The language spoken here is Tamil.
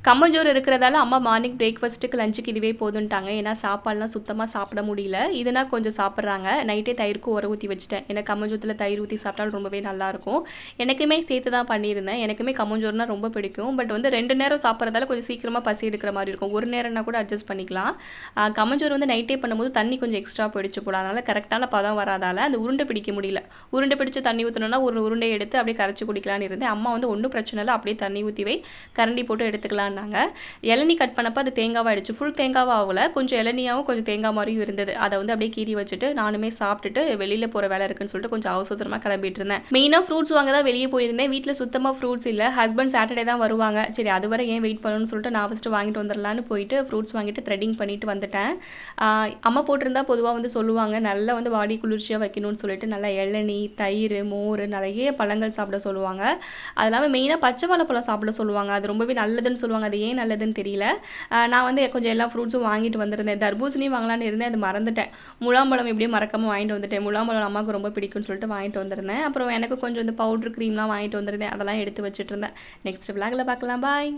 கம்மஞ்சோறு இருக்கிறதால அம்மா மார்னிங் பிரேக்ஃபாஸ்ட்டுக்கு லஞ்சுக்கு இதுவே போதுன்ட்டாங்க. ஏன்னா சாப்பாடுலாம் சுத்தமாக சாப்பிட முடியல. இதுனா கொஞ்சம் சாப்பிட்றாங்க. நைட்டே தயிருக்கு உர ஊற்றி வச்சுட்டேன். ஏன்னா கம்மஞ்சோத்தில் தயிர் ஊற்றி சாப்பிட்டாலும் ரொம்பவே நல்லாயிருக்கும். எனக்குமே சேர்த்து தான் பண்ணியிருந்தேன். எனக்குமே கம்மஞ்சோறுனா ரொம்ப பிடிக்கும். பட் வந்து 2 நேரம் சாப்பிட்றதால கொஞ்சம் சீக்கிரமாக பசி எடுக்கிற மாதிரி இருக்கும். ஒரு நேரம்னா கூட அட்ஜஸ்ட் பண்ணிக்கலாம். கம்மஞ்சோறு வந்து நைட்டே பண்ணும்போது தண்ணி கொஞ்சம் எக்ஸ்ட்ரா போயிடுச்சு போல. அதனால் கரெக்டான பதம் வராதால் அந்த உருண்டை பிடிக்க முடியல. உருண்டை பிடிச்சு தண்ணி ஊற்றணும்னா ஒரு உருண்டையை எடுத்து அப்படியே கரைச்சி குடிக்கலான்னு இருந்தேன். அம்மா வந்து ஒன்றும் பிரச்சனை இல்லை, அப்படியே தண்ணி ஊற்றி வை, கரண்டி போட்டு எடுத்துக்கலாம். இளநீ கட் பண்ணப்போ அது தேங்காவாயிடுச்சு. ஃபுல் தேங்காவாக ஆகல, கொஞ்சம் இளநியாகவும் கொஞ்சம் தேங்காய் மாதிரியும் இருந்தது. அதை வந்து அப்படியே கீறி வச்சுட்டு நானுமே சாப்பிட்டுட்டு வெளியில் போகிற வேலை இருக்குன்னு சொல்லிட்டு கொஞ்சம் அவசரமாக கிளம்பிட்டு இருந்தேன். மெயினாக ஃப்ரூட்ஸ் வாங்க தான் வெளியே போயிருந்தேன். வீட்டில் சுத்தமாக ஃப்ரூட்ஸ் இல்லை. ஹஸ்பண்ட் சாட்டர்டே தான் வருவாங்க. சரி அதுவரை ஏன் வெயிட் பண்ணணும்னு சொல்லிட்டு நான் ஃபஸ்ட்டு வாங்கிட்டு வந்துடலான்னு போயிட்டு ஃப்ரூட்ஸ் வாங்கிட்டு த்ரெட்டிங் பண்ணிட்டு வந்துட்டேன். அம்மா போட்டிருந்தா பொதுவாக வந்து சொல்லுவாங்க நல்லா வந்து பாடி குளிர்ச்சியாக வைக்கணும்னு சொல்லிட்டு நல்லா இளநீ, தயிர், மோர், நிறைய பழங்கள் சாப்பிட சொல்லுவாங்க. அது இல்லாமல் மெயினாக பச்சை வாழைப்பழம் சாப்பிட சொல்லுவாங்க. அது ரொம்பவே நல்லதுன்னு சொல்லுவாங்க. அது ஏன் நல்லதுன்னு தெரியல. நான் வந்து கொஞ்சம் எல்லா ஃப்ரூட்ஸும் வாங்கிட்டு வந்திருந்தேன். தர்பூசணியும் வாங்கலான்னு இருந்தேன், அது மறந்துட்டேன். முலாம்பழம் எப்படியும் மறக்காமல் வாங்கிட்டு வந்துட்டேன். முலாம்பழம் அம்மாவுக்கு ரொம்ப பிடிக்கும்னு சொல்லிட்டு வாங்கிட்டு வந்திருந்தேன். அப்புறம் எனக்கு கொஞ்சம் இந்த பவுட்ரு க்ரீம்லாம் வாங்கிட்டு வந்திருந்தேன். அதெல்லாம் எடுத்து வச்சுட்டு இருந்தேன். நெக்ஸ்ட் விளாகில் பார்க்கலாம். பாய்.